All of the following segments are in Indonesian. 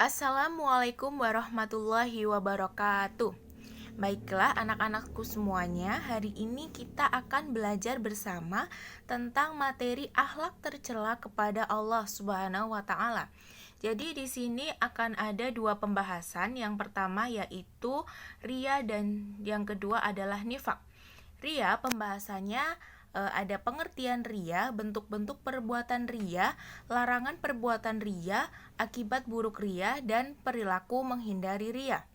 Assalamualaikum warahmatullahi wabarakatuh. Baiklah anak-anakku semuanya, hari ini kita akan belajar bersama tentang materi akhlak tercela kepada Allah Subhanahu wa taala. Jadi di sini akan ada dua pembahasan. Yang pertama yaitu ria dan yang kedua adalah nifak. Ria pembahasannya ada pengertian ria, bentuk-bentuk perbuatan ria, larangan perbuatan ria, akibat buruk ria, dan perilaku menghindari ria.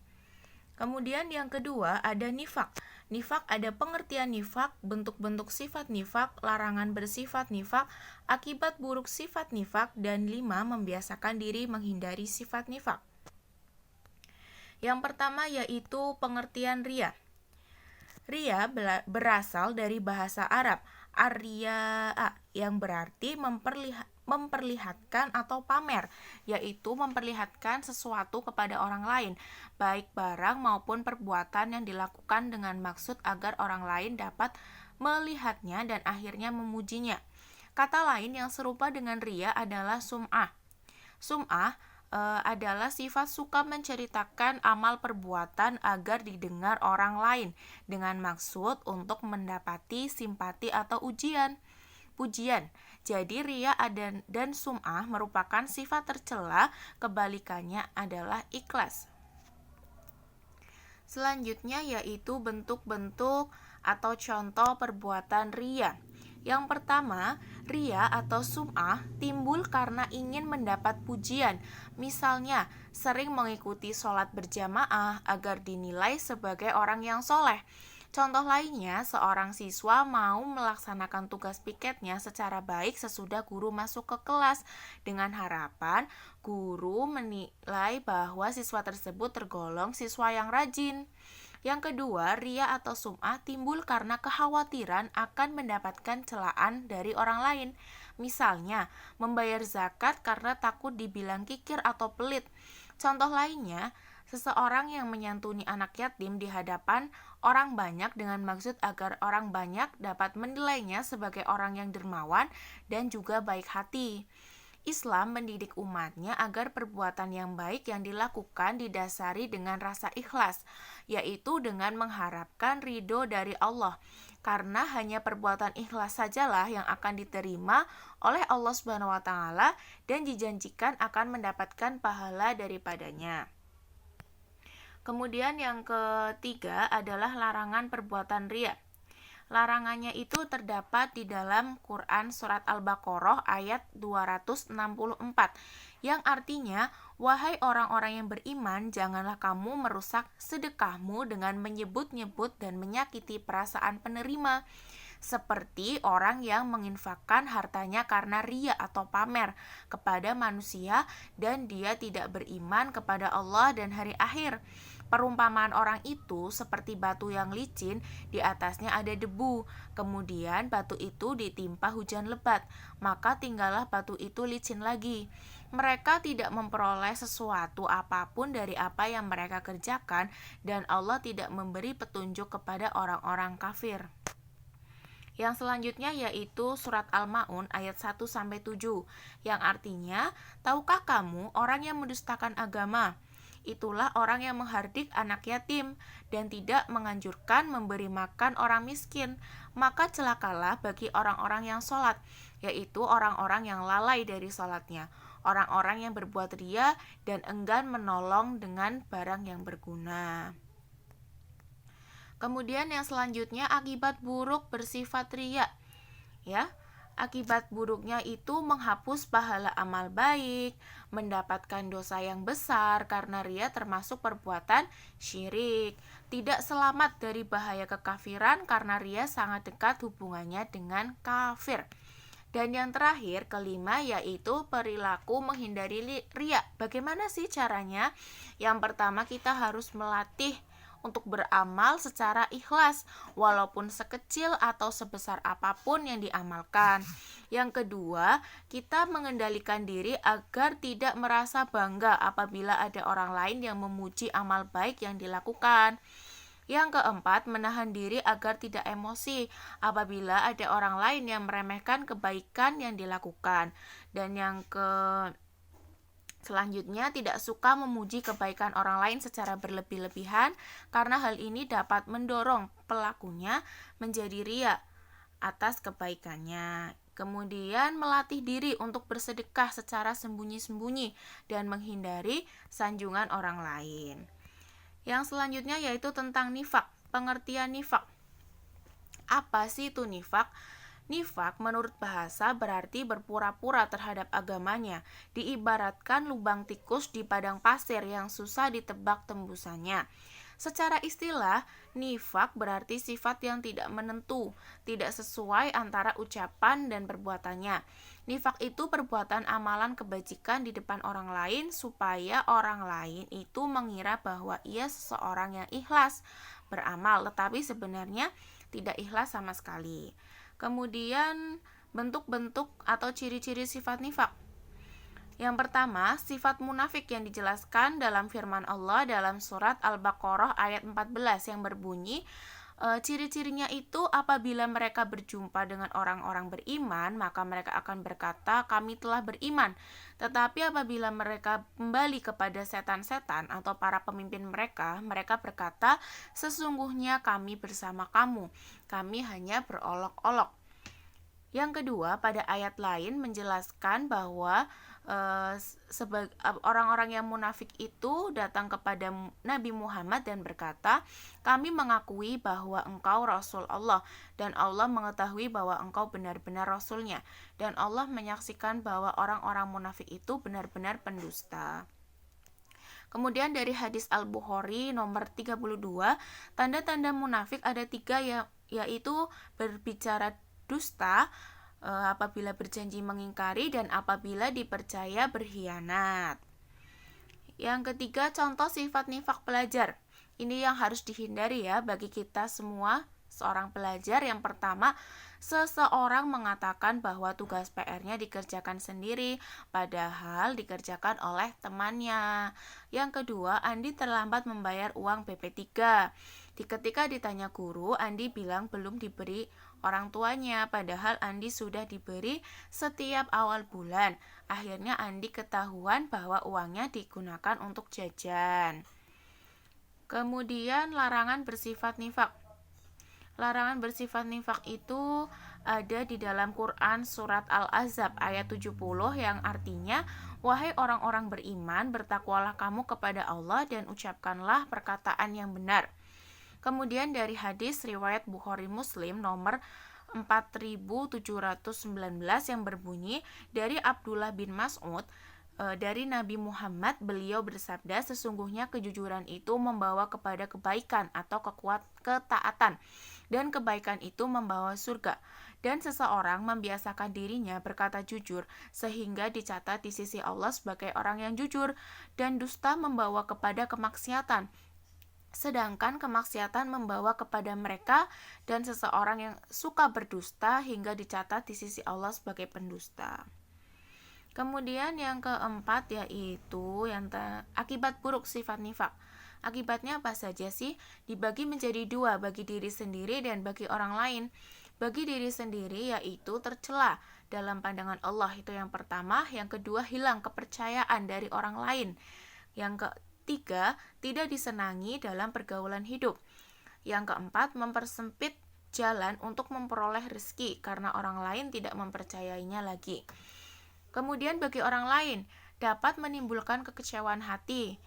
Kemudian yang kedua ada nifak. Nifak ada pengertian nifak, bentuk-bentuk sifat nifak, larangan bersifat nifak, akibat buruk sifat nifak, dan 5. Membiasakan diri menghindari sifat nifak. Yang pertama yaitu pengertian ria. Ria berasal dari bahasa Arab arya yang berarti memperlihatkan atau pamer, yaitu memperlihatkan sesuatu kepada orang lain, baik barang maupun perbuatan yang dilakukan dengan maksud agar orang lain dapat melihatnya dan akhirnya memujinya. Kata lain yang serupa dengan ria adalah sum'ah. Sum'ah adalah sifat suka menceritakan amal perbuatan agar didengar orang lain dengan maksud untuk mendapati simpati atau pujian. Jadi ria dan sum'ah merupakan sifat tercela, kebalikannya adalah ikhlas. Selanjutnya yaitu bentuk-bentuk atau contoh perbuatan ria. Yang pertama, ria atau sum'ah timbul karena ingin mendapat pujian. Misalnya, sering mengikuti sholat berjamaah agar dinilai sebagai orang yang soleh. Contoh lainnya, seorang siswa mau melaksanakan tugas piketnya secara baik sesudah guru masuk ke kelas dengan harapan guru menilai bahwa siswa tersebut tergolong siswa yang rajin. Yang kedua, ria atau sum'ah timbul karena kekhawatiran akan mendapatkan celaan dari orang lain. Misalnya, membayar zakat karena takut dibilang kikir atau pelit. Contoh lainnya, seseorang yang menyantuni anak yatim di hadapan orang banyak dengan maksud agar orang banyak dapat menilainya sebagai orang yang dermawan dan juga baik hati. Islam mendidik umatnya agar perbuatan yang baik yang dilakukan didasari dengan rasa ikhlas, yaitu dengan mengharapkan ridho dari Allah. Karena hanya perbuatan ikhlas sajalah yang akan diterima oleh Allah Subhanahu wa taala dan dijanjikan akan mendapatkan pahala daripadanya. Kemudian yang ketiga adalah larangan perbuatan riya. Larangannya itu terdapat di dalam Quran Surat Al-Baqarah ayat 264 yang artinya, wahai orang-orang yang beriman, janganlah kamu merusak sedekahmu dengan menyebut-nyebut dan menyakiti perasaan penerima, seperti orang yang menginfakkan hartanya karena ria atau pamer kepada manusia dan dia tidak beriman kepada Allah dan hari akhir. Perumpamaan orang itu seperti batu yang licin, di atasnya ada debu. Kemudian batu itu ditimpa hujan lebat, maka tinggallah batu itu licin lagi. Mereka tidak memperoleh sesuatu apapun dari apa yang mereka kerjakan, dan Allah tidak memberi petunjuk kepada orang-orang kafir. Yang selanjutnya yaitu surat Al-Maun ayat 1-7 yang artinya, tahukah kamu orang yang mendustakan agama? Itulah orang yang menghardik anak yatim dan tidak menganjurkan memberi makan orang miskin. Maka celakalah bagi orang-orang yang sholat, yaitu orang-orang yang lalai dari sholatnya, orang-orang yang berbuat ria dan enggan menolong dengan barang yang berguna. Kemudian yang selanjutnya akibat buruk bersifat ria. Ya, akibat buruknya itu menghapus pahala amal baik, mendapatkan dosa yang besar karena ria termasuk perbuatan syirik. Tidak selamat dari bahaya kekafiran karena ria sangat dekat hubungannya dengan kafir. Dan yang terakhir, kelima, yaitu perilaku menghindari ria. Bagaimana sih caranya? Yang pertama, kita harus melatih untuk beramal secara ikhlas walaupun sekecil atau sebesar apapun yang diamalkan. Yang kedua, kita mengendalikan diri agar tidak merasa bangga apabila ada orang lain yang memuji amal baik yang dilakukan. Yang keempat, menahan diri agar tidak emosi apabila ada orang lain yang meremehkan kebaikan yang dilakukan. Dan yang Selanjutnya, tidak suka memuji kebaikan orang lain secara berlebih-lebihan karena hal ini dapat mendorong pelakunya menjadi ria atas kebaikannya. Kemudian melatih diri untuk bersedekah secara sembunyi-sembunyi dan menghindari sanjungan orang lain. Yang selanjutnya yaitu tentang nifak. Pengertian nifak. Apa sih itu nifak? Nifak menurut bahasa berarti berpura-pura terhadap agamanya, diibaratkan lubang tikus di padang pasir yang susah ditebak tembusannya. Secara istilah, nifak berarti sifat yang tidak menentu, tidak sesuai antara ucapan dan perbuatannya. Nifak itu perbuatan amalan kebajikan di depan orang lain supaya orang lain itu mengira bahwa ia seseorang yang ikhlas beramal, tetapi sebenarnya tidak ikhlas sama sekali. Kemudian bentuk-bentuk atau ciri-ciri sifat nifak. Yang pertama, sifat munafik yang dijelaskan dalam firman Allah dalam surat Al-Baqarah ayat 14 yang berbunyi, ciri-cirinya itu apabila mereka berjumpa dengan orang-orang beriman, maka mereka akan berkata, kami telah beriman. Tetapi apabila mereka kembali kepada setan-setan atau para pemimpin mereka, mereka berkata, sesungguhnya kami bersama kamu, kami hanya berolok-olok. Yang kedua, pada ayat lain menjelaskan bahwa orang-orang yang munafik itu datang kepada Nabi Muhammad dan berkata, kami mengakui bahwa engkau Rasul Allah dan Allah mengetahui bahwa engkau benar-benar Rasulnya, dan Allah menyaksikan bahwa orang-orang munafik itu benar-benar pendusta. Kemudian dari hadis Al-Bukhari nomor 32, tanda-tanda munafik ada 3, yaitu berbicara dusta, apabila berjanji mengingkari, dan apabila dipercaya berkhianat. Yang ketiga, contoh sifat nifak pelajar. Ini yang harus dihindari ya bagi kita semua seorang pelajar. Yang pertama, seseorang mengatakan bahwa tugas PR-nya dikerjakan sendiri, padahal dikerjakan oleh temannya. Yang kedua, Andi terlambat membayar uang BP3. Ketika ditanya guru, Andi bilang belum diberi orang tuanya, padahal Andi sudah diberi setiap awal bulan. Akhirnya Andi ketahuan bahwa uangnya digunakan untuk jajan. Kemudian larangan bersifat nifak. Larangan bersifat nifak itu ada di dalam Quran surat Al-Ahzab ayat 70 yang artinya, wahai orang-orang beriman, bertakwalah kamu kepada Allah dan ucapkanlah perkataan yang benar. Kemudian dari hadis riwayat Bukhari Muslim nomor 4719 yang berbunyi, dari Abdullah bin Mas'ud, dari Nabi Muhammad, beliau bersabda, sesungguhnya kejujuran itu membawa kepada kebaikan atau ketaatan, dan kebaikan itu membawa surga. Dan seseorang membiasakan dirinya berkata jujur sehingga dicatat di sisi Allah sebagai orang yang jujur, dan dusta membawa kepada kemaksiatan, sedangkan kemaksiatan membawa kepada mereka, dan seseorang yang suka berdusta hingga dicatat di sisi Allah sebagai pendusta. Kemudian yang keempat yaitu akibat buruk sifat nifak. Akibatnya apa saja sih? Dibagi menjadi 2, bagi diri sendiri dan bagi orang lain. Bagi diri sendiri yaitu tercela dalam pandangan Allah, itu yang pertama. Yang kedua, hilang kepercayaan dari orang lain. Yang ketiga, tidak disenangi dalam pergaulan hidup. Yang keempat, mempersempit jalan untuk memperoleh rezeki karena orang lain tidak mempercayainya lagi. Kemudian bagi orang lain, dapat menimbulkan kekecewaan hati,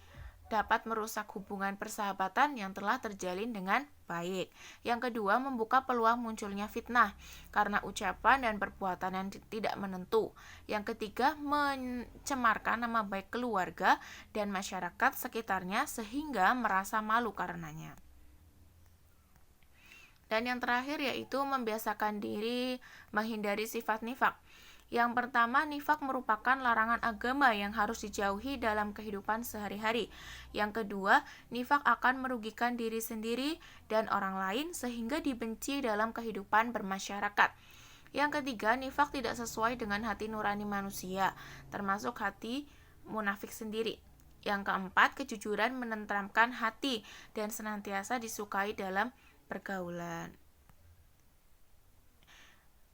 dapat merusak hubungan persahabatan yang telah terjalin dengan baik. Yang kedua, membuka peluang munculnya fitnah karena ucapan dan perbuatan yang tidak menentu. Yang ketiga, mencemarkan nama baik keluarga dan masyarakat sekitarnya sehingga merasa malu karenanya. Dan yang terakhir yaitu membiasakan diri menghindari sifat nifak. Yang pertama, nifak merupakan larangan agama yang harus dijauhi dalam kehidupan sehari-hari. Yang kedua, nifak akan merugikan diri sendiri dan orang lain sehingga dibenci dalam kehidupan bermasyarakat. Yang ketiga, nifak tidak sesuai dengan hati nurani manusia, termasuk hati munafik sendiri. Yang keempat, kejujuran menenteramkan hati dan senantiasa disukai dalam pergaulan.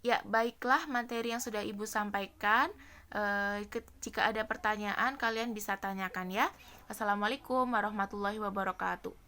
Ya, baiklah materi yang sudah Ibu sampaikan. Jika ada pertanyaan, kalian bisa tanyakan ya. Assalamualaikum warahmatullahi wabarakatuh.